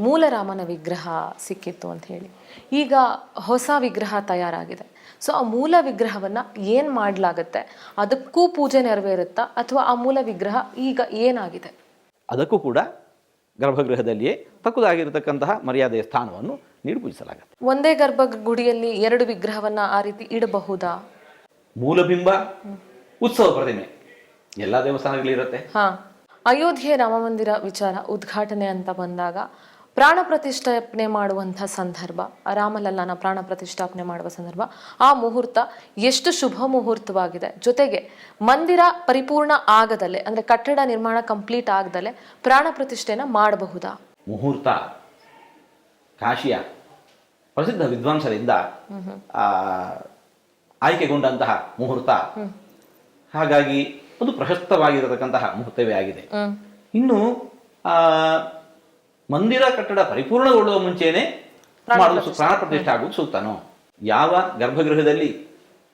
ಮೂಲ ರಾಮನ ವಿಗ್ರಹ ಸಿಕ್ಕಿತ್ತು ಅಂತ ಹೇಳಿ. ಈಗ ಹೊಸ ವಿಗ್ರಹ ತಯಾರಾಗಿದೆ. ಸೊ ಆ ಮೂಲ ವಿಗ್ರಹವನ್ನು ಏನು ಮಾಡಲಾಗುತ್ತೆ? ಅದಕ್ಕೂ ಪೂಜೆ ನೆರವೇರುತ್ತಾ ಅಥವಾ ಆ ಮೂಲ ವಿಗ್ರಹ ಈಗ ಏನಾಗಿದೆ? ಅದಕ್ಕೂ ಕೂಡ ಗರ್ಭಗೃಹದಲ್ಲಿಯೇ ತಕ್ಕದಾಗಿರತಕ್ಕಂತಹ ಮರ್ಯಾದೆಯ ಸ್ಥಾನವನ್ನು ನೀಡಿ ಪೂಜಿಸಲಾಗುತ್ತೆ. ಒಂದೇ ಗರ್ಭಗುಡಿಯಲ್ಲಿ ಎರಡು ವಿಗ್ರಹವನ್ನು ಆ ರೀತಿ ಇಡಬಹುದಾ? ಮೂಲಬಿಂಬ, ಉತ್ಸವ ಪ್ರತಿಮೆ ಎಲ್ಲ ದೇವಸ್ಥಾನಗಳಿರುತ್ತೆ. ಅಯೋಧ್ಯೆ ರಾಮ ಮಂದಿರ ವಿಚಾರ ಉದ್ಘಾಟನೆ ಅಂತ ಬಂದಾಗ ಪ್ರಾಣ ಪ್ರತಿಷ್ಠಾಪನೆ ಮಾಡುವಂಥ ಸಂದರ್ಭ, ರಾಮಲಲ್ಲನ ಪ್ರಾಣ ಪ್ರತಿಷ್ಠಾಪನೆ ಮಾಡುವ ಸಂದರ್ಭ, ಆ ಮುಹೂರ್ತ ಎಷ್ಟು ಶುಭ ಮುಹೂರ್ತವಾಗಿದೆ. ಜೊತೆಗೆ ಮಂದಿರ ಪರಿಪೂರ್ಣ ಆಗದಲ್ಲೇ, ಅಂದರೆ ಕಟ್ಟಡ ನಿರ್ಮಾಣ ಕಂಪ್ಲೀಟ್ ಆಗದಲ್ಲೇ ಪ್ರಾಣ ಪ್ರತಿಷ್ಠೆನ ಮಾಡಬಹುದಾ? ಮುಹೂರ್ತ ಕಾಶಿಯ ಪ್ರಸಿದ್ಧ ವಿದ್ವಾಂಸರಿಂದ ಆಯ್ಕೆಗೊಂಡಂತಹ ಮುಹೂರ್ತ. ಹಾಗಾಗಿ ಅದು ಪ್ರಶಸ್ತವಾಗಿರತಕ್ಕಂತಹ ಮುಹೂರ್ತವೇ ಆಗಿದೆ. ಇನ್ನು ಮಂದಿರ ಕಟ್ಟಡ ಪರಿಪೂರ್ಣಗೊಳ್ಳುವ ಮುಂಚೆನೆ ಮಾಡಲು ಪ್ರಾಣ ಪ್ರತಿಷ್ಠೆ ಆಗುವುದು ಸೂಕ್ತನೋ? ಯಾವ ಗರ್ಭಗೃಹದಲ್ಲಿ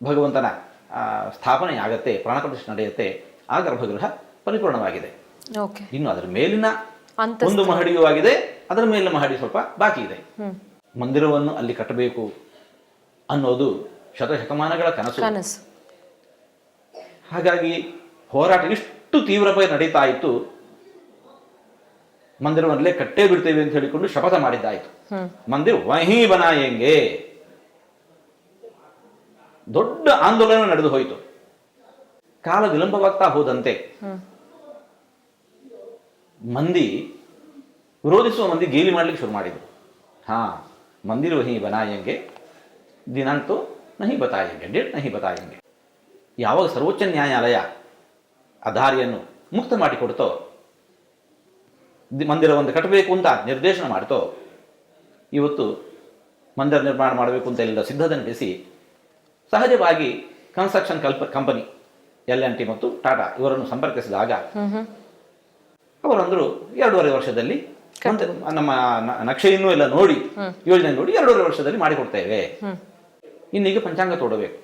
ಭಗವಂತನ ಸ್ಥಾಪನೆ ಆಗತ್ತೆ, ಪ್ರಾಣ ಪ್ರತಿಷ್ಠೆ ನಡೆಯುತ್ತೆ, ಆ ಗರ್ಭಗೃಹ ಪರಿಪೂರ್ಣವಾಗಿದೆ. ಇನ್ನು ಅದರ ಮೇಲಿನ ಒಂದು ಮಹಡಿಯೂ ಆಗಿದೆ, ಅದರ ಮೇಲಿನ ಮಹಡಿ ಸ್ವಲ್ಪ ಬಾಕಿ ಇದೆ. ಮಂದಿರವನ್ನು ಅಲ್ಲಿ ಕಟ್ಟಬೇಕು ಅನ್ನೋದು ಶತಶತಮಾನಗಳ ಕನಸು. ಹಾಗಾಗಿ ಹೋರಾಟ ಇಷ್ಟು ತೀವ್ರವಾಗಿ ನಡೀತಾ ಇತ್ತು. ಮಂದಿರವನ್ನಲ್ಲೇ ಕಟ್ಟೇ ಬಿಡ್ತೇವೆ ಅಂತ ಹೇಳಿಕೊಂಡು ಶಪಥ ಮಾಡಿದ್ದಾಯಿತು. ಮಂದಿರ ವಹಿ ಬನಾಯೆಂಗೆ ದೊಡ್ಡ ಆಂದೋಲನ ನಡೆದು ಹೋಯಿತು. ಕಾಲ ವಿಳಂಬವಾಗ್ತಾ ಹೋದಂತೆ ವಿರೋಧಿಸುವ ಮಂದಿ ಗೇಲಿ ಮಾಡ್ಲಿಕ್ಕೆ ಶುರು ಮಾಡಿದ್ರು. ಮಂದಿರ ವಹಿ ಬನಾಯೆಂಗೆ, ದಿನಾಂಕ ನಹಿ ಬತಾಯೆಂಗೆ, ಡೇಟ್ ನಹಿ ಬತಾಯೆಂಗೆ. ಯಾವಾಗ ಸರ್ವೋಚ್ಚ ನ್ಯಾಯಾಲಯ ಆ ದಾರಿಯನ್ನು ಮುಕ್ತ ಮಾಡಿಕೊಡ್ತೋ, ಮಂದಿರವನ್ನು ಕಟ್ಟಬೇಕು ಅಂತ ನಿರ್ದೇಶನ ಮಾಡ್ತೋ, ಇವತ್ತು ಮಂದಿರ ನಿರ್ಮಾಣ ಮಾಡಬೇಕು ಅಂತ ಎಲ್ಲ ಸಿದ್ಧತೆ ನಡೆಸಿ ಸಹಜವಾಗಿ ಕನ್ಸ್ಟ್ರಕ್ಷನ್ ಕಂಪನಿ L&T ಮತ್ತು ಟಾಟಾ ಇವರನ್ನು ಸಂಪರ್ಕಿಸಿದಾಗ ಅವರಂದರು 2.5 ವರ್ಷದಲ್ಲಿ ನಮ್ಮ ನಕ್ಷೆಯನ್ನು ಎಲ್ಲ ನೋಡಿ, ಯೋಜನೆ ನೋಡಿ 2.5 ವರ್ಷದಲ್ಲಿ ಮಾಡಿಕೊಡ್ತೇವೆ. ಇನ್ನೀಗ ಪಂಚಾಂಗ ತೋಡಬೇಕು.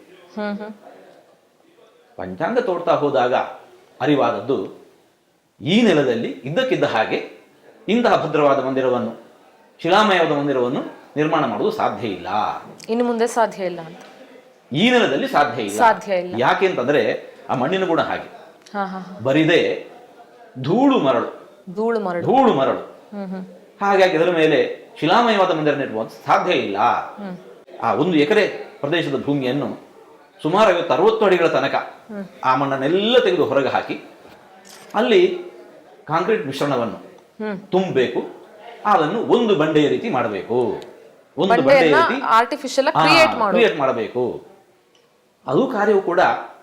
ಪಂಚಾಂಗ ತೋಡ್ತಾ ಹೋದಾಗ ಅರಿವಾದದ್ದು, ಈ ನೆಲದಲ್ಲಿ ಇದ್ದಕ್ಕಿದ್ದ ಹಾಗೆ ಇಂತಹ ಭದ್ರವಾದ ಮಂದಿರವನ್ನು, ಶಿಲಾಮಯವಾದ ಮಂದಿರವನ್ನು ನಿರ್ಮಾಣ ಮಾಡುವುದು ಸಾಧ್ಯ ಇಲ್ಲ. ಇನ್ನು ಮುಂದೆ ಸಾಧ್ಯ ಇಲ್ಲ ಅಂತ ಈ ನೆಲದಲ್ಲಿ ಸಾಧ್ಯ ಇಲ್ಲ. ಯಾಕೆ ಅಂತಂದ್ರೆ ಆ ಮಣ್ಣಿನ ಗುಣ ಹಾಗೆ, ಬರಿದೆ ಧೂಳು ಮರಳು. ಹಾಗಾಗಿ ಅದರ ಮೇಲೆ ಶಿಲಾಮಯವಾದ ಮಂದಿರ ನಿರ್ಮಾಣ ಸಾಧ್ಯ ಇಲ್ಲ. ಆ 1 ಎಕರೆ ಪ್ರದೇಶದ ಭೂಮಿಯನ್ನು ಸುಮಾರು 50-60 ಅಡಿಗಳ ತನಕ ಆ ಮಣ್ಣನ್ನೆಲ್ಲ ತೆಗೆದು ಹೊರಗೆ ಹಾಕಿ ಅಲ್ಲಿ ಕಾಂಕ್ರೀಟ್ ಮಿಶ್ರಣವನ್ನು ತುಂಬಬೇಕು. ಅದನ್ನು ಒಂದು ಬಂಡೆಯ ರೀತಿ ಮಾಡಬೇಕು, ಒಂದು ಬಂಡೆಯ ರೀತಿ ಆರ್ಟಿಫಿಷಿಯಲ್ ಕ್ರಿಯೇಟ್ ಮಾಡಬೇಕು. ಅದು ಕಾರ್ಯವು ಕೂಡ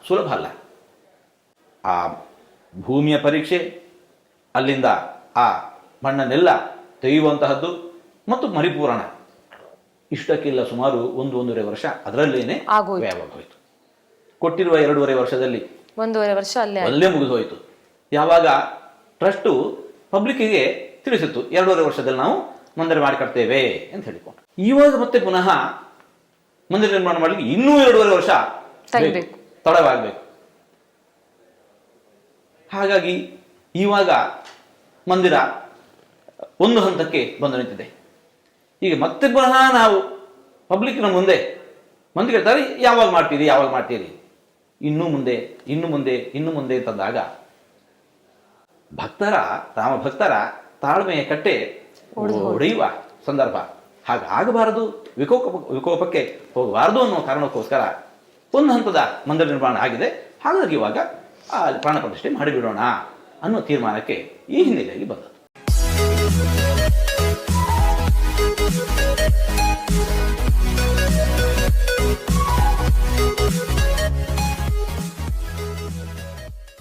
ಸುಲಭ ಅಲ್ಲ. ಆ ಭೂಮಿಯ ಪರೀಕ್ಷೆ, ಅಲ್ಲಿಂದ ಆ ಮಣ್ಣನ್ನೆಲ್ಲ ತೆಗೆಯುವಂತಹದ್ದು ಮತ್ತು ಮರಿಪೂರಣ, ಇಷ್ಟಕ್ಕಿಲ್ಲ ಸುಮಾರು 1-1.5 ವರ್ಷ ಅದರಲ್ಲೇನೆ ವ್ಯಯವಾಗೋಯ್ತು. ಕೊಟ್ಟಿರುವ 2.5 ವರ್ಷದಲ್ಲಿ 1.5 ವರ್ಷ ಅಲ್ಲೇ ಮುಗಿದೋಯ್ತು. ಯಾವಾಗ ಟ್ರಸ್ಟು ಪಬ್ಲಿಕ್ಕಿಗೆ ತಿಳಿಸಿತ್ತು 2.5 ವರ್ಷದಲ್ಲಿ ನಾವು ಮಂದಿರ ಮಾಡಿ ಕಟ್ತೇವೆ ಅಂತ ಹೇಳಿಕೊಂಡು, ಇವಾಗ ಮತ್ತೆ ಪುನಃ ಮಂದಿರ ನಿರ್ಮಾಣ ಮಾಡಲಿಕ್ಕೆ ಇನ್ನೂ 2.5 ವರ್ಷ ತಡವಾಗಬೇಕು. ಹಾಗಾಗಿ ಇವಾಗ ಮಂದಿರ ಒಂದು ಹಂತಕ್ಕೆ ಬಂದು ನಿಂತಿದೆ. ಈಗ ಮತ್ತೆ ಪುನಃ ನಾವು ಪಬ್ಲಿಕ್ನ ಮುಂದೆ ಮಂದಿ ಕೇಳ್ತಾರೆ, ಯಾವಾಗ ಮಾಡ್ತೀರಿ, ಇನ್ನು ಮುಂದೆ ಅಂತಂದಾಗ ರಾಮ ಭಕ್ತರ ತಾಳ್ಮೆಯ ಕಟ್ಟೆ ಒಡೆಯುವ ಸಂದರ್ಭ. ಹಾಗಾಗಬಾರದು, ವಿಕೋಪಕ್ಕೆ ಹೋಗಬಾರದು ಅನ್ನೋ ಕಾರಣಕ್ಕೋಸ್ಕರ ಒಂದು ಹಂತದ ಮಂದಿರ ನಿರ್ಮಾಣ ಆಗಿದೆ. ಹಾಗಾಗಿ ಇವಾಗ ಪ್ರಾಣ ಪ್ರತಿಷ್ಠೆ ಮಾಡಿಬಿಡೋಣ ಅನ್ನೋ ತೀರ್ಮಾನಕ್ಕೆ ಈ ಹಿನ್ನೆಲೆಯಲ್ಲಿ ಬಂದದ್ದು.